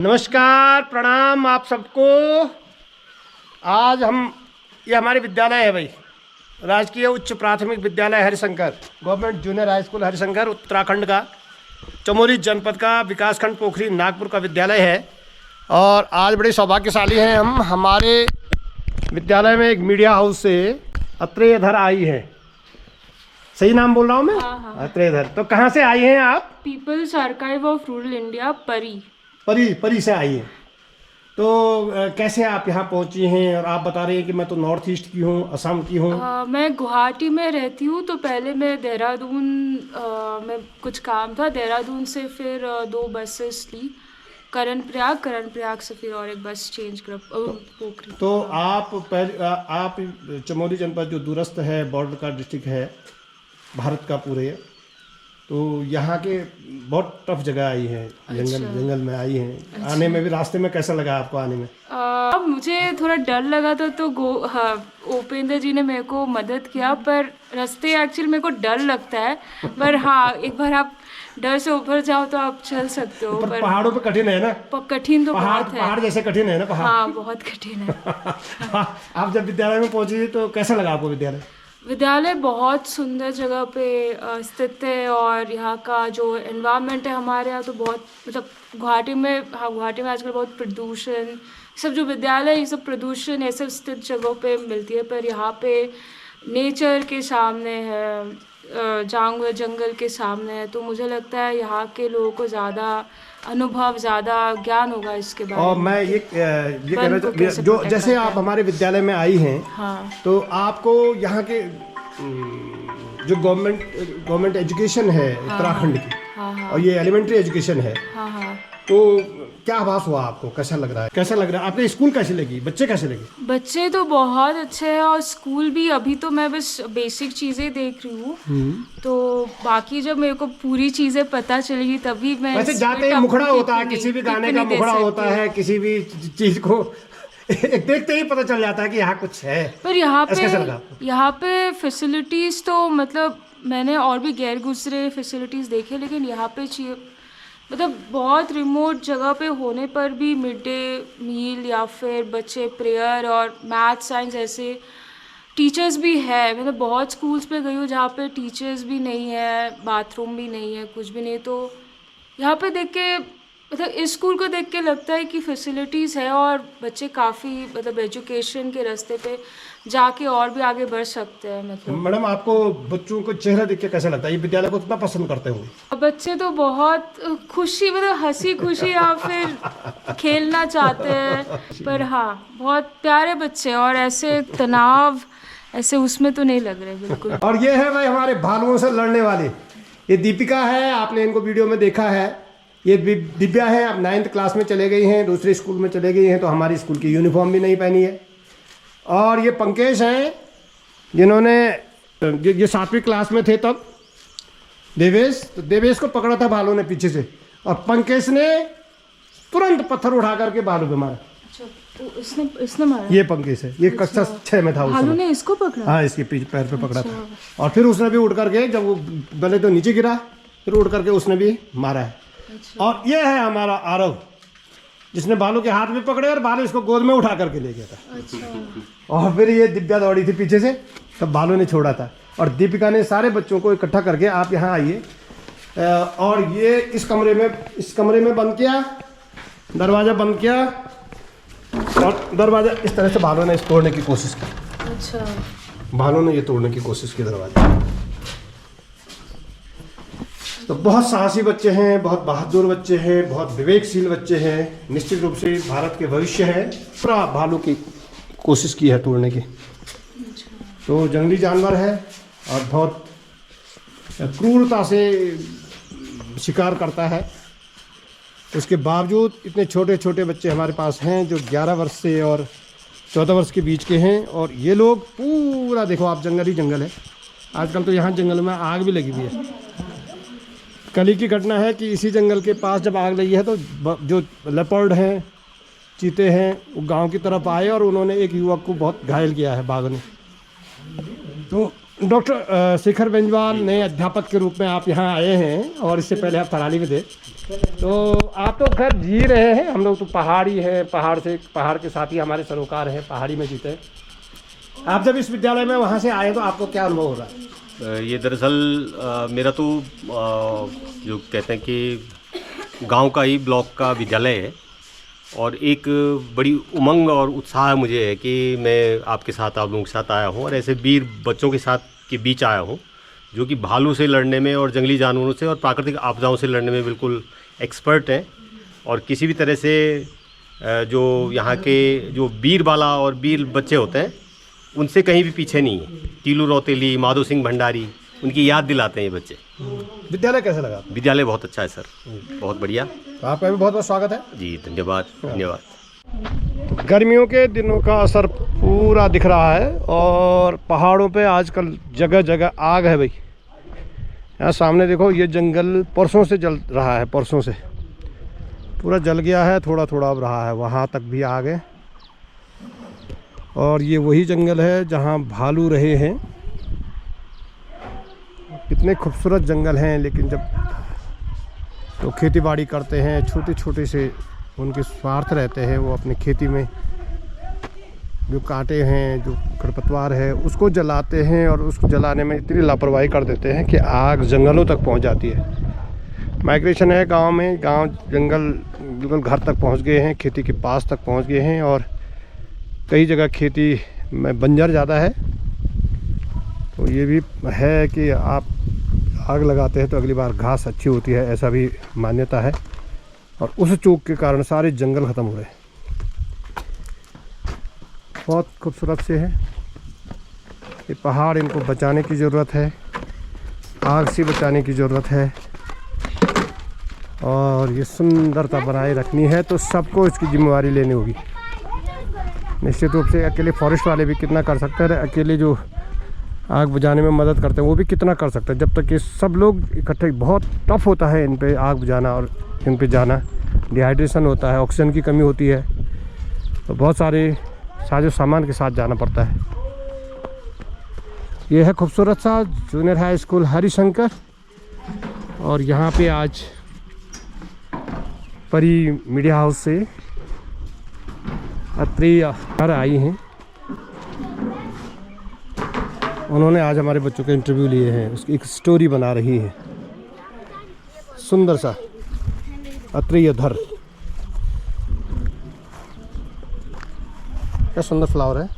नमस्कार, प्रणाम आप सबको। आज ये हमारे विद्यालय है भाई, राजकीय उच्च प्राथमिक विद्यालय Harishankar, government junior high school Harishankar, Uttarakhand का चमोली जनपद का विकासखंड पोखरी नागपुर का विद्यालय है। और आज बड़े सौभाग्यशाली हैं हम, हमारे विद्यालय में एक मीडिया हाउस से अत्रेयधर आई है। सही नाम बोल रहा हूँ मैं? हाँ। अत्रेयधर। तो कहाँ से आई हैं आप? People's Archive of Rural India, PARI से आई हैं। तो कैसे आप यहाँ पहुँची हैं? और आप बता रहे हैं कि मैं तो नॉर्थ ईस्ट की हूँ, असम की हूँ। मैं गुवाहाटी में रहती हूँ। तो पहले मैं देहरादून में कुछ काम था, देहरादून से फिर 2 बसेस ली, करण प्रयाग से फिर और एक बस चेंज कर पोखरी। तो आप चमोली जनपद जो दूरस्थ है, बॉर्डर का डिस्ट्रिक्ट है भारत का पूरे, तो यहाँ के बहुत टफ जगह आई है, जंगल में आई हैं। आने में भी रास्ते में कैसा लगा आपको आने में? मुझे थोड़ा डर लगा था, तो उपेंद्र जी ने मेरे को मदद किया। पर रास्ते एक्चुअली मेरे को डर लगता है, पर हाँ, एक बार आप डर से ऊपर जाओ तो आप चल सकते हो। पर पहाड़ों पे कठिन है ना? कठिन तो बहुत है। पहाड़ जैसे कठिन है ना पहाड़? हाँ, बहुत कठिन है। आप जब विद्यालय में पहुंची तो कैसा लगा आपको विद्यालय? विद्यालय बहुत सुंदर जगह पे स्थित है, और यहाँ का जो एनवायरनमेंट है हमारे यहाँ तो बहुत, मतलब गुवाहाटी में आजकल बहुत प्रदूषण, सब जो विद्यालय ये सब प्रदूषण ऐसे स्थित जगहों पे मिलती है। पर यहाँ पे नेचर के सामने है, जानवर जंगल के सामने है, तो मुझे लगता है यहाँ के लोगों को ज़्यादा अनुभव, ज़्यादा ज्ञान होगा इसके बारे में। और मैं ये कहना चाहूँ, जो जैसे आप हमारे विद्यालय में आई हैं, हाँ, तो आपको यहाँ के जो गवर्नमेंट एजुकेशन है उत्तराखंड की, हाँ, और ये एलिमेंट्री एजुकेशन है, हाँ, तो क्या आभास हुआ आपको? कैसा लग रहा है? आपके स्कूल कैसी लगी? बच्चे कैसे लगे? बच्चे तो बहुत अच्छे हैं, और स्कूल भी। अभी तो मैं बस बेसिक चीज़ें देख रही हूँ, तो बाकी जब मेरे को पूरी चीज़ें पता चलेगी तभी मैं। वैसे जाते ही मुखड़ा होता है, किसी भी गाने का मुखड़ा होता है, किसी भी चीज को देखते ही पता चल जाता है कि यहाँ कुछ है। पर यहाँ पे फैसिलिटीज़ तो, मतलब मैंने और भी गैर गुजरे फैसिलिटीज़ देखे, लेकिन यहाँ पे मतलब बहुत रिमोट जगह पे होने पर भी मिड डे मील या फिर बच्चे प्रेयर और मैथ साइंस ऐसे टीचर्स भी है। मतलब बहुत स्कूल्स पे गई हूँ जहाँ पे टीचर्स भी नहीं है, बाथरूम भी नहीं है, कुछ भी नहीं। तो यहाँ पे देख के, मतलब इस स्कूल को देख के लगता है कि फैसिलिटीज़ है, और बच्चे काफ़ी, मतलब एजुकेशन के रास्ते पे जाके और भी आगे बढ़ सकते हैं। मतलब मैडम, आपको बच्चों को चेहरा देख के कैसा लगता है? ये विद्यालय को कितना पसंद करते होंगे? बच्चे तो बहुत खुशी, मतलब हंसी खुशी या फिर खेलना चाहते हैं। पर हाँ, बहुत प्यारे बच्चे, और ऐसे तनाव ऐसे उसमें तो नहीं लग रहे बिल्कुल। और ये है भाई हमारे भालुओं से लड़ने वाले, ये दीपिका है, आपने इनको वीडियो में देखा है। ये दिव्या है, अब 9th क्लास में चले गई हैं, दूसरे स्कूल में चले गई हैं, तो हमारी स्कूल की यूनिफॉर्म भी नहीं पहनी है। और ये पंकज हैं, जिन्होंने ये 7वीं क्लास में थे तब। देवेश को पकड़ा था भालू ने पीछे से, और पंकज ने तुरंत पत्थर उठा करके भालू पे मारा। इसने मारा? ये पंकज है, ये कक्षा 6 में था। भालू ने इसको पकड़ा? हाँ, इसके पैर पे पकड़ा था, और फिर उसने भी उड़ करके, जब वो पहले तो नीचे गिरा, फिर उड़ करके उसने भी मारा है। और ये है हमारा आरव, जिसने भालू के हाथ में पकड़े और भालू इसको गोद में उठा करके ले गया था। और फिर ये दिव्या दौड़ी थी पीछे से, तब भालू ने छोड़ा था। और दीपिका ने सारे बच्चों को इकट्ठा करके, आप यहाँ आइए, और ये इस कमरे में बंद किया, दरवाज़ा बंद किया, और दरवाज़ा इस तरह से भालू ने इस तोड़ने की कोशिश की। अच्छा, भालू ने ये तोड़ने की कोशिश की दरवाजा। तो बहुत साहसी बच्चे हैं, बहुत बहादुर बच्चे हैं, बहुत विवेकशील बच्चे हैं, निश्चित रूप से भारत के भविष्य है। पूरा भालू की कोशिश की है तोड़ने की। तो जंगली जानवर है, और बहुत क्रूरता से शिकार करता है। उसके बावजूद इतने छोटे छोटे बच्चे हमारे पास हैं, जो 11 वर्ष से और 14 वर्ष के बीच के हैं। और ये लोग पूरा, देखो आप, जंगल ही जंगल है। आजकल तो यहाँ जंगल में आग भी लगी हुई है। कल ही की घटना है कि इसी जंगल के पास जब आग लगी है, तो जो लेपर्ड हैं, चीते हैं, वो गांव की तरफ आए, और उन्होंने एक युवक को बहुत घायल किया है बाघ ने। तो डॉक्टर शेखर बेंजवाल, नए अध्यापक के रूप में आप यहाँ आए हैं, और इससे पहले आप थराली में थे। तो आप तो घर जी रहे हैं, हम लोग तो पहाड़ी हैं, पहाड़ के साथ ही हमारे सरोकार हैं, पहाड़ी में जीते हैं। आप जब इस विद्यालय में वहाँ से आए तो आपको क्या अनुभव हो रहा है? ये दरअसल मेरा तो जो कहते हैं कि गांव का ही ब्लॉक का विद्यालय है और एक बड़ी उमंग और उत्साह मुझे है कि मैं आपके साथ आप लोगों के साथ आया हूँ और ऐसे वीर बच्चों के साथ के बीच आया हूँ जो कि भालू से लड़ने में और जंगली जानवरों से और प्राकृतिक आपदाओं से लड़ने में बिल्कुल एक्सपर्ट हैं और किसी भी तरह से जो यहाँ के जो वीर बाला और वीर बच्चे होते हैं उनसे कहीं भी पीछे नहीं है। तीलू रौतेली, माधो सिंह भंडारी, उनकी याद दिलाते हैं ये बच्चे। विद्यालय कैसा लगा? विद्यालय बहुत अच्छा है सर, बहुत बढ़िया। तो आपका भी बहुत बहुत स्वागत है जी, धन्यवाद धन्यवाद। गर्मियों के दिनों का असर पूरा दिख रहा है और पहाड़ों पे आजकल जगह जगह आग है भाई। यहाँ सामने देखो, ये जंगल परसों से जल रहा है, परसों से पूरा जल गया है, थोड़ा थोड़ा अब रहा है, वहाँ तक भी आग है। और ये वही जंगल है जहाँ भालू रहे हैं। कितने खूबसूरत जंगल हैं, लेकिन जब तो खेती बाड़ी करते हैं, छोटे छोटे से उनके स्वार्थ रहते हैं, वो अपनी खेती में जो कांटे हैं, जो खरपतवार है, उसको जलाते हैं और उसको जलाने में इतनी लापरवाही कर देते हैं कि आग जंगलों तक पहुंच जाती है। माइग्रेशन है गांव में, गांव जंगल बिल्कुल घर तक पहुंच गए हैं, खेती के पास तक पहुंच गए हैं और कई जगह खेती में बंजर ज़्यादा है। तो ये भी है कि आप आग लगाते हैं तो अगली बार घास अच्छी होती है, ऐसा भी मान्यता है। और उस चूक के कारण सारे जंगल ख़त्म हो रहे हैं। बहुत खूबसूरत से है ये पहाड़, इनको बचाने की ज़रूरत है, आग से बचाने की ज़रूरत है और ये सुंदरता बनाए रखनी है तो सबको इसकी जिम्मेवारी लेनी होगी। निश्चित रूप से अकेले फॉरेस्ट वाले भी कितना कर सकते हैं, अकेले जो आग बुझाने में मदद करते हैं वो भी कितना कर सकते हैं, जब तक कि सब लोग इकट्ठे। बहुत टफ होता है इन पे आग बुझाना और इन पे जाना, डिहाइड्रेशन होता है, ऑक्सीजन की कमी होती है, तो बहुत सारे साजो सामान के साथ जाना पड़ता है। ये है खूबसूरत सा जूनियर हाई स्कूल हरिशंकर और यहाँ पे आज परी मीडिया हाउस से अत्रेय घर आई हैं। उन्होंने आज हमारे बच्चों के इंटरव्यू लिए हैं, उसकी एक स्टोरी बना रही है। सुंदर सा अत्रेय धर, क्या सुंदर फ्लावर है।